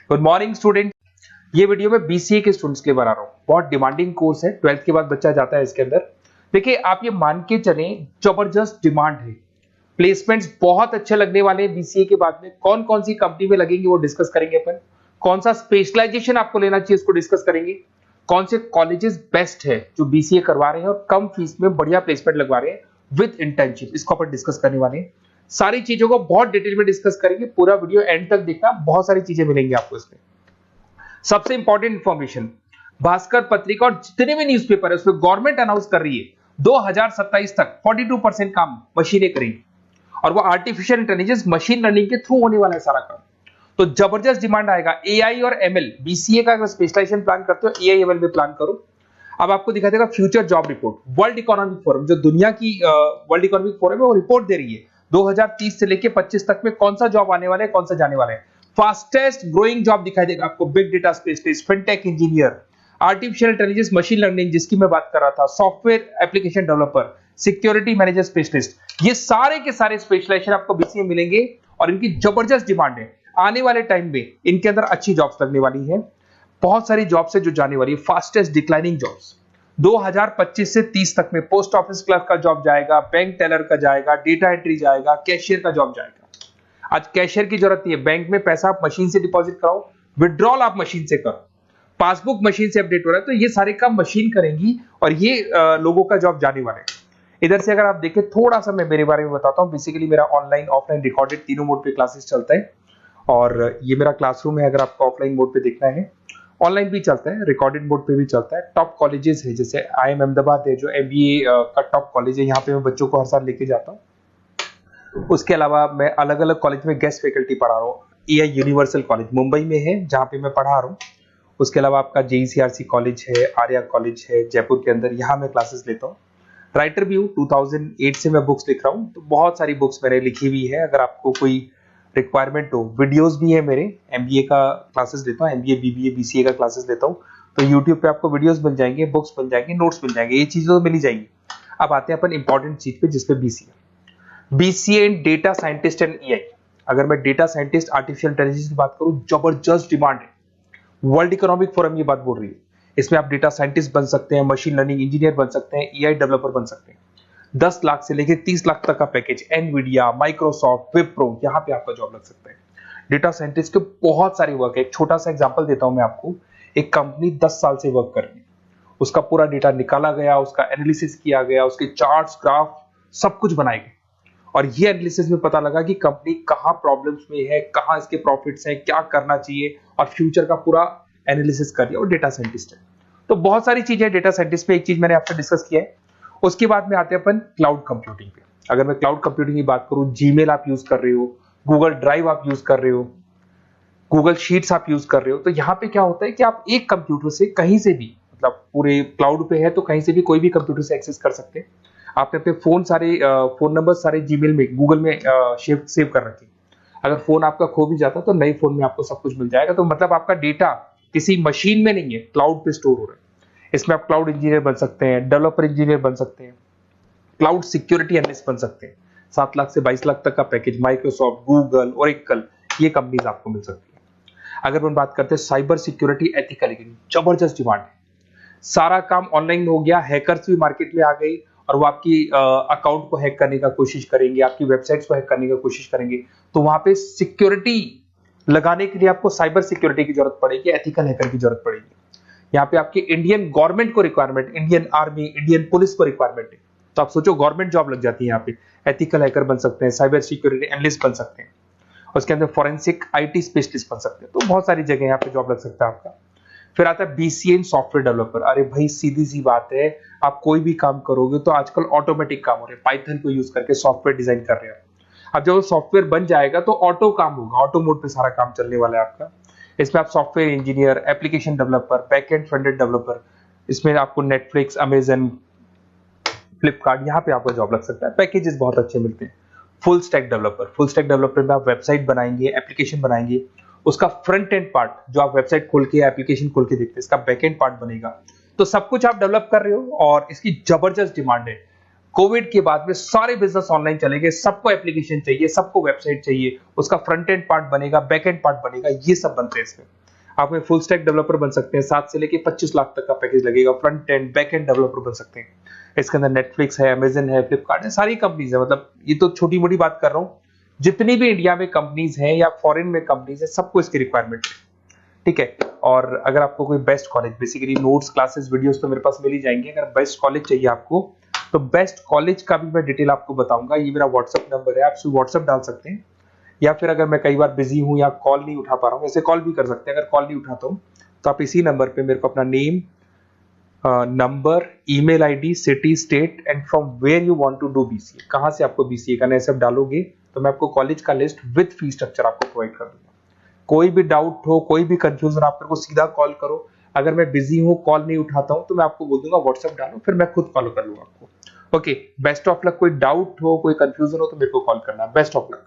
Good morning student. ये video में BCA के स्टूडेंट्स के लिए बना रहा हूँ। बहुत डिमांडिंग कोर्स है, 12th के बाद बच्चा जाता है इसके अंदर। देखिए आप ये मान के चलें, जबरदस्त डिमांड है, प्लेसमेंट्स बहुत अच्छे लगने वाले हैं बीसीए के बाद में। कौन कौन सी कंपनी में लगेंगे वो डिस्कस करेंगे अपन। कौन सा स्पेशलाइजेशन आपको लेना चाहिए उसको डिस्कस करेंगे। कौन से कॉलेजेस बेस्ट है जो बीसीए करवा रहे हैं और कम फीस में बढ़िया प्लेसमेंट लगवा रहे हैं विद इंटर्नशिप, इसको अपन डिस्कस करने वाले हैं। सारी चीजों को बहुत डिटेल में डिस्कस करेंगे। पूरा वीडियो एंड तक देखना, बहुत सारी चीजें मिलेंगी आपको इसमें। सबसे इंपॉर्टेंट इंफॉर्मेशन, भास्कर पत्रिका और जितने भी न्यूज़पेपर है उसमें गवर्नमेंट अनाउंस कर रही है 2027 तक 42% काम मशीनें करेंगी और वो आर्टिफिशियल इंटेलिजेंस मशीन लर्निंग के थ्रू होने वाला है सारा काम। तो जबरदस्त डिमांड आएगा। एआई और एमएल, बीसीए का अगर स्पेशलाइजेशन प्लान करते हो एआई एमएल में प्लान करो। अब आपको दिखा देगा future job report, world economic forum, जो दुनिया की वर्ल्ड इकोनॉमिक फोरम है वो रिपोर्ट दे रही है 2030 से लेके 25 तक में कौन सा जॉब आने वाला है, कौन सा जाने वाला है। फास्टेस्ट ग्रोइंग जॉब दिखाई देगा आपको, big data specialist, fintech engineer, artificial intelligence machine learning जिसकी मैं बात कर रहा था, software application developer, security manager specialist, ये सारे के सारे स्पेशलाइजेशन आपको बीसीए मिलेंगे और इनकी जबरदस्त डिमांड है। आने वाले टाइम में इनके अंदर अच्छी जॉब्स लगने वाली है, बहुत सारी जॉब्स है जो जाने वाली है। फास्टेस्ट डिक्लाइनिंग जॉब्स 2025 से 30 तक में पोस्ट ऑफिस क्लर्क का जॉब जाएगा, बैंक टेलर का जाएगा, डेटा एंट्री जाएगा, कैशियर का जॉब जाएगा। आज कैशियर की जरूरत नहीं है, बैंक में पैसा आप मशीन से डिपॉजिट कराओ, विड्रॉल आप मशीन से करो, पासबुक मशीन से अपडेट हो रहा है, तो ये सारे काम मशीन करेंगी और ये लोगों का जॉब जाने वाला है। इधर से अगर आप देखें थोड़ा सा मैं मेरे बारे में बताता हूँ। बेसिकली मेरा ऑनलाइन ऑफलाइन रिकॉर्डेड तीनों मोड पे क्लासेस चलता है और ये मेरा क्लासरूम है। अगर आपको ऑफलाइन मोड पे देखना है, ऑनलाइन भी चलता है, रिकॉर्डेड मोड पे भी चलता है। टॉप कॉलेजेस है जैसे IIM अहमदाबाद है जो MBA का टॉप कॉलेज है, यहाँ पे मैं बच्चों को हर साल लेके जाता हूँ। उसके अलावा मैं अलग अलग कॉलेज में गेस्ट फैकल्टी पढ़ा रहा हूँ। AI यूनिवर्सल कॉलेज मुंबई में है जहाँ पे मैं पढ़ा रहा हूँ। उसके अलावा आपका JECRC कॉलेज है, आर्या कॉलेज है जयपुर के अंदर, यहाँ मैं क्लासेस लेता हूँ। राइटर भी हूँ, 2008 से मैं बुक्स लिख रहा हूँ, तो बहुत सारी बुक्स मैंने लिखी हुई है। अगर आपको कोई रिक्वायरमेंट हो, वीडियोस भी है मेरे, MBA का क्लासेस लेता हूँ, MBA BBA BCA का क्लासेस लेता हूँ, तो यूट्यूब पे आपको वीडियोस मिल जाएंगे, बुक्स मिल जाएंगे, नोट्स मिल जाएंगे, ये चीजें तो मिल ही जाएंगी। अब आते हैं अपन इंपॉर्टेंट चीज पे जिसपे BCA in data scientist and AI। अगर मैं डेटा साइंटिस्ट आर्टिफिशियल इंटेलिजेंस की बात करूं, जबरदस्त डिमांड है। वर्ल्ड इकोनॉमिक फोरम ये बात बोल रही है। इसमें आप डेटा साइंटिस्ट बन सकते हैं, मशीन लर्निंग इंजीनियर बन सकते हैं, AI डेवलपर बन सकते हैं। 10 लाख से लेकर 30 लाख तक का पैकेज, एनवीडिया, माइक्रोसॉफ्ट, विप्रो, यहाँ पे आपका जॉब लग सकता है। डेटा साइंटिस्ट के बहुत सारे वर्क है। एक छोटा सा एग्जांपल देता हूं मैं आपको। एक कंपनी 10 साल से वर्क कर रही है, उसका पूरा डेटा निकाला गया, उसका एनालिसिस किया गया, उसके चार्ट्स, ग्राफ सब कुछ बनाए गए और ये एनालिसिस में पता लगा कि कंपनी कहां प्रॉब्लम्स में है, कहां इसके प्रॉफिट्स हैं, क्या करना चाहिए और फ्यूचर का पूरा एनालिसिस कर दिया। और डेटा साइंटिस्ट है, तो बहुत सारी चीजें डेटा साइंटिस्ट पे। एक चीज मैंने आपसे डिस्कस किया है। उसके बाद में आते हैं अपन क्लाउड कंप्यूटिंग पे। अगर मैं क्लाउड कंप्यूटिंग की बात करूं, जीमेल आप यूज कर रहे हो, गूगल ड्राइव आप यूज कर रहे हो, गूगल शीट्स आप यूज कर रहे हो, तो यहाँ पे क्या होता है कि आप एक कंप्यूटर से कहीं से भी, मतलब पूरे क्लाउड पे है तो कहीं से भी कोई भी कंप्यूटर से एक्सेस कर सकते हैं। आपने अपने फोन सारे फोन नंबर सारे जीमेल में, गूगल में सेव कर रखे। अगर फोन आपका खो भी जाता तो नए फोन में आपको सब कुछ मिल जाएगा। तो मतलब आपका डेटा किसी मशीन में नहीं है, क्लाउड पे स्टोर हो रहा है। इसमें आप क्लाउड इंजीनियर बन सकते हैं, डेवलपर इंजीनियर बन सकते हैं, क्लाउड सिक्योरिटी एनालिस्ट बन सकते हैं। 7 लाख से 22 लाख तक का पैकेज, माइक्रोसॉफ्ट, गूगल, ओरेकल, ये कंपनीज आपको मिल सकती है। अगर हम बात करते हैं साइबर सिक्योरिटी एथिकल, जबरदस्त डिमांड है। सारा काम ऑनलाइन हो गया, हैकर्स भी मार्केट में आ गई और वो आपकी अकाउंट को हैक करने का कोशिश करेंगे, आपकी वेबसाइट्स को हैक करने का कोशिश करेंगे। तो वहां पे सिक्योरिटी लगाने के लिए आपको साइबर सिक्योरिटी की जरूरत पड़ेगी, एथिकल हैकर की जरूरत पड़ेगी। यहाँ पे आपकी इंडियन गवर्नमेंट को requirement, Indian army, Indian police को रिक्वायरमेंट है। तो आप सोचो गवर्नमेंट जॉब लग जाती है यहाँ पे। एथिकल हैकर बन सकते हैं, साइबर सिक्योरिटी एनालिस्ट बन सकते हैं, उसके अंदर फॉरेंसिक IT स्पेशलिस्ट बन सकते हैं। तो बहुत सारी जगह यहाँ पे जॉब लग सकता है आपका। फिर आता है BCA इन सॉफ्टवेयर डेवलपर। अरे भाई सीधी सी बात है, आप कोई भी काम करोगे तो आजकल ऑटोमेटिक काम हो रहे हैं, पाइथन को यूज करके सॉफ्टवेयर डिजाइन कर रहे हैं। अब जब वो सॉफ्टवेयर बन जाएगा तो ऑटो काम होगा, ऑटो मोड पे सारा काम चलने वाला है आपका। इसमें आप software engineer, application developer, backend front-end developer, इसमें आपको नेटफ्लिक्स, अमेजन, फ्लिपकार्ट, यहाँ पे आपका जॉब लग सकता है। पैकेजेस बहुत अच्छे मिलते हैं। फुल स्टैक डेवलपर में आप वेबसाइट बनाएंगे, एप्लीकेशन बनाएंगे, उसका फ्रंट एंड पार्ट जो आप वेबसाइट खोल के एप्लीकेशन खोल के देखते हैं, इसका बैक एंड पार्ट बनेगा। तो सब कुछ आप डेवलप कर रहे हो और इसकी जबरदस्त डिमांड है। कोविड के बाद में सारे बिजनेस ऑनलाइन चले गए, सबको एप्लीकेशन चाहिए, सबको वेबसाइट चाहिए, उसका फ्रंट एंड पार्ट बनेगा, बैक एंड पार्ट बनेगा, ये सब बनते हैं इसमें। आप में फुल स्टैक डेवलपर बन सकते हैं, 7 से लेके 25 लाख तक का पैकेज लगेगा, front end back end developer बन सकते हैं। इसके अंदर नेटफ्लिक्स है, अमेजन है, फ्लिपकार्ट है, सारी कंपनीज है। मतलब ये तो छोटी मोटी बात कर रहा हूँ, जितनी भी इंडिया में कंपनीज हैं या फॉरेन में कंपनीज है, सबको इसकी रिक्वायरमेंट है, ठीक है। और अगर आपको कोई best college, basically notes, classes, videos तो मेरे पास मिल ही जाएंगे। अगर बेस्ट कॉलेज चाहिए आपको, तो बेस्ट कॉलेज का भी मैं डिटेल आपको बताऊंगा। ये मेरा व्हाट्सअप नंबर है, आप व्हाट्सअप डाल सकते हैं, या फिर अगर मैं कई बार बिजी हूं या कॉल नहीं उठा पा रहा हूं, ऐसे कॉल भी कर सकते हैं। अगर कॉल नहीं उठाता हूं तो आप इसी नंबर पे मेरे को अपना name, number, email ID, city, state and from where you want to do BCA, कहां से आपको बीसीए करना है, सब डालोगे तो मैं आपको कॉलेज का लिस्ट विद फी स्ट्रक्चर आपको प्रोवाइड कर दूंगा। कोई भी डाउट हो, कोई भी कंफ्यूजन, आप मेरे को सीधा कॉल करो। अगर मैं बिजी हूं, कॉल नहीं उठाता हूं, तो मैं आपको बोल दूंगा व्हाट्सएप डालो, फिर मैं खुद कॉल कर लूंगा आपको। Okay, best of luck. कोई डाउट हो, कोई कंफ्यूजन हो तो मेरे को कॉल करना। Best of luck.